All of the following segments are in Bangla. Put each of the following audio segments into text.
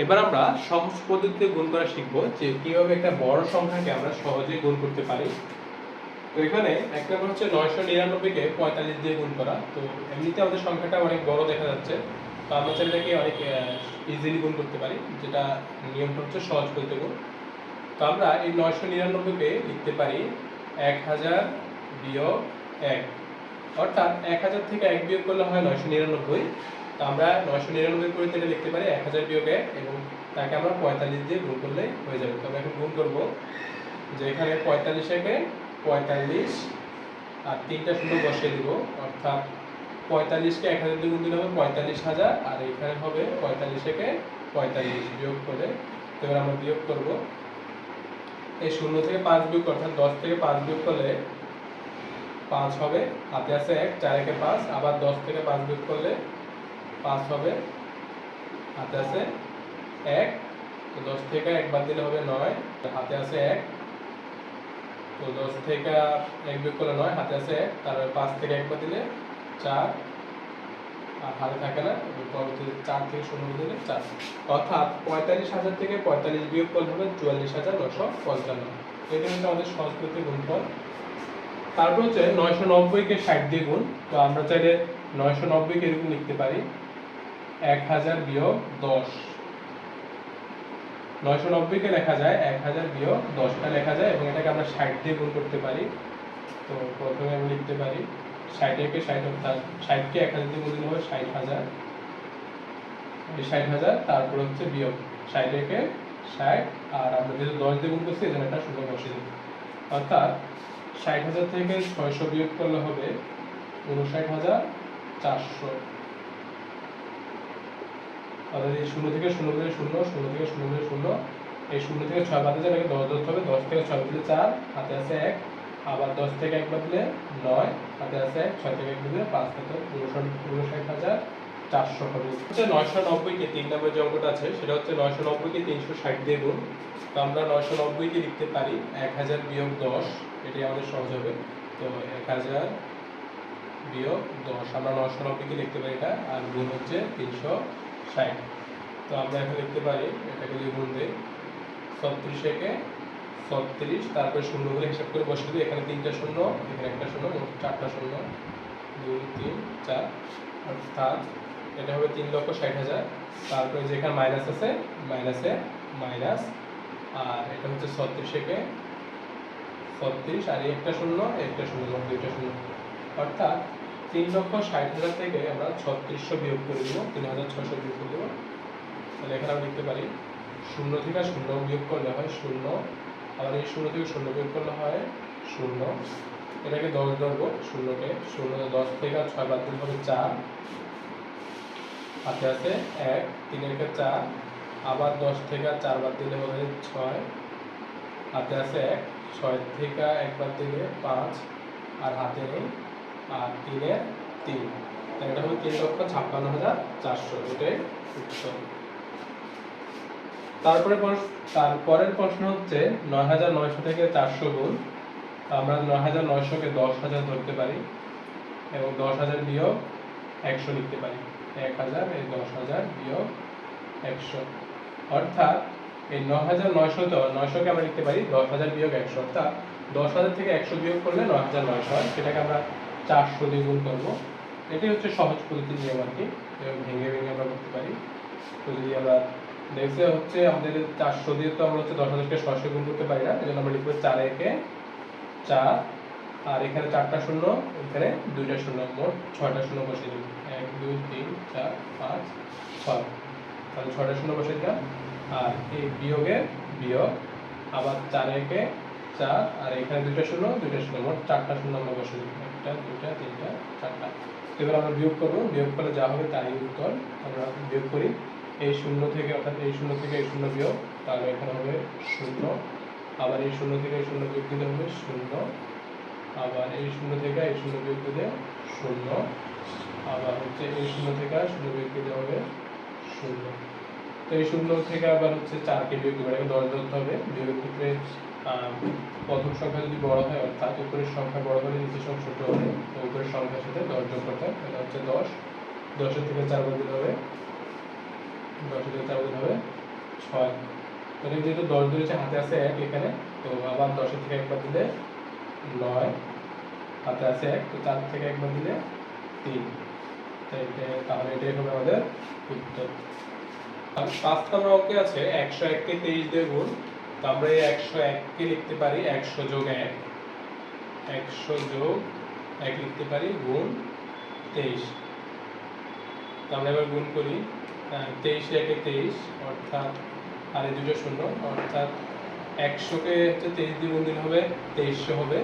এবার আমরা সহজ পদ্ধতিতে গুণ করা শিখব যে কিভাবে একটা বড় সংখ্যাকে আমরা সহজেই গুণ করতে পারি। তো এখানে এক নম্বর হচ্ছে 999 কে 45 দিয়ে গুণ করা। তো এমনিতে আমাদের সংখ্যাটা অনেক বড় দেখা যাচ্ছে, তো আমরা চাইলে এটাকে অনেক ইজিলি গুণ করতে পারি, যেটা নিয়মটা হচ্ছে সহজ পদ্ধতি গুণ। তো আমরা এই 999 কে লিখতে পারি 1000 বিয়োগ 1, অর্থাৎ 1000 থেকে 1 বিয়োগ করলে হয় 999। তো আমরা 999 পরিবর্তে এটা লিখতে পারি 1000 বিয়োগ 1 এবং তাকে আমরা 45 দিয়ে গুণ করলে হয়ে যাবে। তো আমরা এখন গুণ করব যে এখানে 45 একে 45 আর 3টা শূন্য বসিয়ে দিব, অর্থাৎ 45 কে 1000 দিয়ে গুণ দিলে হবে 45000 আর এখানে হবে 45 একে 45 বিয়োগ করে। তো এবার আমরা বিয়োগ করব এই 0 থেকে 5 বিয়োগ, অর্থাৎ 10 থেকে 5 বিয়োগ করলে 5 হবে, হাতে আছে 1, 4 একে 5, আবার 10 থেকে 5 বিয়োগ করলে 5 হবে, হাতে আছে 1, তো 10 থেকে 1 বাদ দিলে হবে 9, হাতে আছে 1, তো 10 থেকে 1 বিয়োগ করলে 9, হাতে আছে 1, তারপরে 5 থেকে 1 বাদ দিলে 4, আর হাতে থাকে না, পরবর্তীতে 4 থেকে 0 বাদ দিলে 4, অর্থাৎ 45000 থেকে 45 বিয়োগ করলে হবে 44955। এটা হচ্ছে আমাদের সহজ পদ্ধতির গুণফল। তারপর হচ্ছে 990 কে 60 দিয়ে গুণ। তো আমরা চাইলে 990 কে এরকম লিখতে পারি 1000 বিয়োগ 10। 990 কে লেখা যায় 1000 বিয়োগ 10 টা লেখা যায় এবং এটাকে আমরা 60 দিয়ে গুণ করতে পারি। তো প্রথমে আমরা লিখতে পারি 60 কে 60, অর্থাৎ 60 কে 1000 দিয়ে গুণ দিলে হবে 60000, এই 60000, তারপর হচ্ছে বিয়োগ 60 কে 60, আর আমরা যেহেতু 10 দিয়ে গুণ করছি এজন্য এটা শূন্য বসিয়ে দেব, অর্থাৎ 60000 থেকে 600 বিয়োগ করলে হবে 59400। অর্থাৎ এই 0 থেকে 0 বাদে 0, 0 থেকে 0 বাদে 0, এই 0 থেকে 6 বাদে যাবে 10 ধরতে হবে, 10 থেকে 6 বাদলে 4, হাতে আছে 1, আবার 10 থেকে 1 বাদলে 9, হাতে আছে 1, 6 থেকে 1 বাদলে 5, তাতে 59400 হবে। হচ্ছে 990 কে 3 নম্বর যে অঙ্কটা আছে সেটা হচ্ছে 990 কে 360 দিয়ে গুণ। তো আমরা 990 কে লিখতে পারি 1000 বিয়োগ 10, এটাই আমাদের সহজ হবে। তো 1000 বিয়োগ 10, আমরা 990 কে লিখতে পারি এটা, আর গুণ হচ্ছে 360। তো আমরা এখন লিখতে পারি এটাকে যদি গুণ দেই 36 একে 36, তারপরে শূন্যগুলো হিসাব করে বসিয়ে দিই, এখানে 3টা শূন্য, এখানে একটা শূন্য, মোট 4টা শূন্য, 2 3 4, অর্থাৎ এটা হবে 3,60,000। তারপরে যেখানে মাইনাস আছে মাইনাসে মাইনাস, আর এটা হচ্ছে 36 একে 36, আর এই একটা শূন্য একটা শূন্য, মোট 2টা শূন্য, অর্থাৎ 3,60,000 থেকে আমরা 3600 বিয়োগ করে দিব, 3600 বিয়োগ করে দেবো। তাহলে এখানে আমরা লিখতে পারি 0 থেকে 0 বিয়োগ করলে হয় 0, আবার এই 0 থেকে 0 বিয়োগ করলে হয় 0, এটাকে 10 ধরবো, 0কে 0, 10 থেকে 6 বাদ দিলে হবে 4, হাতে আছে 1, 3 একে 4, আবার 10 থেকে 4 বাদ দিলে হবে 6, হাতে আছে 1, 6 থেকে 1 বাদ দিলে 5, আর হাতে নেই, আর 3 এর 3, এটা হলো 3,56,400, এটাই উত্তর। তারপরের প্রশ্ন হচ্ছে 9900 থেকে 400 গুণ। আমরা 9900 কে 10000 ধরতে পারি এবং 10000 বিয়োগ 100 লিখতে পারি, 1000 এই 10000 বিয়োগ 100, অর্থাৎ এই 9900 তো 900 কে আমরা লিখতে পারি 10000 বিয়োগ 100, অর্থাৎ 10000 থেকে 100 বিয়োগ করলে 9900 হয়, সেটাকে আমরা 400 দিয়ে গুণ করব। এটাই হচ্ছে সহজ পদ্ধতির নিয়ম আর কি, ভেঙে ভেঙে আমরা করতে পারি। তো যদি আমরা দেখতে হচ্ছে আমাদের 400 দিয়ে তো আমরা হচ্ছে 10000 কে 600 গুণ করতে পারি না, এজন্য আমরা লিখব 4 একে 4, আর এখানে 4টা শূন্য, এখানে 2টা শূন্য, মোট 6টা শূন্য বসিয়ে দেব, 1 2 3 4 5 6, তাহলে 6টা শূন্য বসিয়ে দিলাম, আর এই বিয়োগের বিয়োগ, আবার 4 একে 4, আর এখানে 2টা শূন্য 2টা শূন্য, মোট 4টা শূন্য আমরা বসিয়ে দেব, 1টা 2টা 3টা 4টা। এবার আমরা বিয়োগ করব, বিয়োগ করলে যা হবে তাই উত্তর। আমরা বিয়োগ করি এই 0 থেকে, অর্থাৎ এই 0 থেকে এই 0 বিয়োগ, তাহলে এখানে হবে 0, আবার এই 0 থেকে এই 0 বিয়োগ দিলে হবে 0, আবার এই 0 থেকে এই 0 বিয়োগ দিলে 0, আবার হচ্ছে এই 0 থেকে 0 বিয়োগ দিলে হবে 0। তো এই 0 থেকে আবার হচ্ছে 4 কে বিয়োগ দিলে 10 ধরতে হবে। বিয়োগের ক্ষেত্রে প্রথম সংখ্যা যদি বড় হয়, অর্থাৎ উপরের সংখ্যা বড় হলে নিচের সংখ্যা ছোট হবে, তো উপরের সংখ্যার সাথে 10 যোগ করতে হবে, এটা হচ্ছে 10, 10 থেকে 4 বাদ দিলে হবে 10 থেকে 4 বাদ দিলে হবে 6। তাহলে যেহেতু 10 ধরেছে হাতে আছে 1 এখানে, তো আবার 10 থেকে একবার দিলে 9, হাতে আছে 1, তো 4 থেকে একবার দিলে 3। তাহলে এটাই হবে আমাদের উত্তর। আর 5 নম্বর অঙ্কে আছে 101 কে 23 দিয়ে গুণ। তো আমরা এই 101 কে লিখতে পারি 100 যোগ 1, 100 যোগ 1 লিখতে পারি গুণ 23। তো আমরা এবার গুণ করি, 23 একে 23, অর্থাৎ আর এই দুটো শূন্য, অর্থাৎ 100 কে হচ্ছে 23 দিয়ে গুণ দিলে হবে 2300 হবে।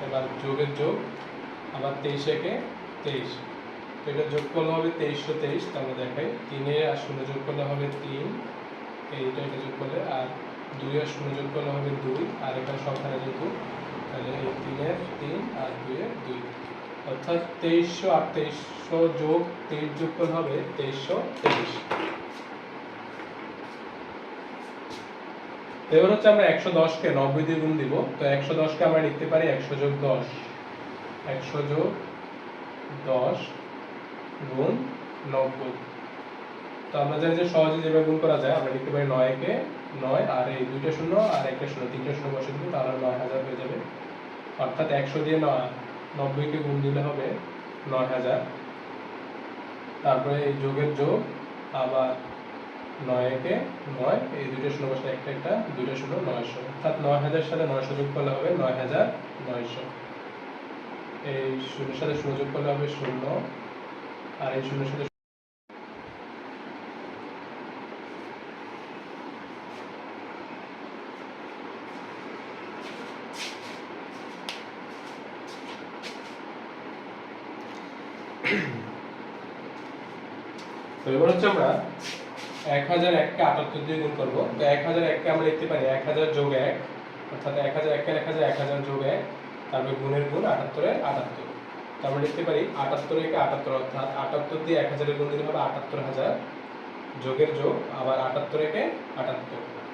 এবার যোগের যোগ, আবার 23 একে 23, তো এটা যোগ করলে হবে 2323। তো আমরা দেখাই 3 এ আর 0 যোগ করলে হবে 3, এইটা এটা যোগ করলে, আর 2 আর 0 যোগ করলে হবে 2, আর এখানে সংখ্যাটা যেহেতু, তাহলে এই 3 এর 3 আর 2 এর 2, অর্থাৎ 2300 আর 2300 যোগ 23 যোগ করলে হবে 2323। এবার হচ্ছে আমরা 110 কে 90 দিয়ে গুণ দিব। তো 110 কে আমরা লিখতে পারি 100 যোগ 10, 100 যোগ 10 গুণ 90। তো আমরা জানি যে সহজে যেভাবে গুণ করা যায়, আমরা লিখতে পারি 9 কে 9, আর এই দুইটা শূন্য আর একটা শূন্য, তিনটা শূন্য বসে দিব, তাহলে 9000 হয়ে যাবে। অর্থাৎ 100 দিয়ে 90 কে গুণ দিলে হবে 9000। তারপরে এই যোগের যোগ, আবার 9 কে 9, এই দুইটা শূন্য বসে একটা একটা, দুইটা শূন্য 900, অর্থাৎ 9000 সাথে 900 যোগ করলে হবে 9900। এই শূন্যের সাথে শূন্য যোগ করলে হবে 0, আর এই শূন্যের সাথে তো এবার হচ্ছে আমরা 1001 কে 78 দিয়ে গুণ করব। তো 1001 কে আমরা লিখতে পারি 1000 যোগ 1, অর্থাৎ 1001 কে লেখা যায় 1000 যোগ 1, তারপরে গুণের গুণ 78 এর 78। তো আমরা লিখতে পারি 78 একে 78, অর্থাৎ 78 দিয়ে 1000 এর গুণ দিলে হবে 78000, যোগের যোগ, আবার 78 একে 78,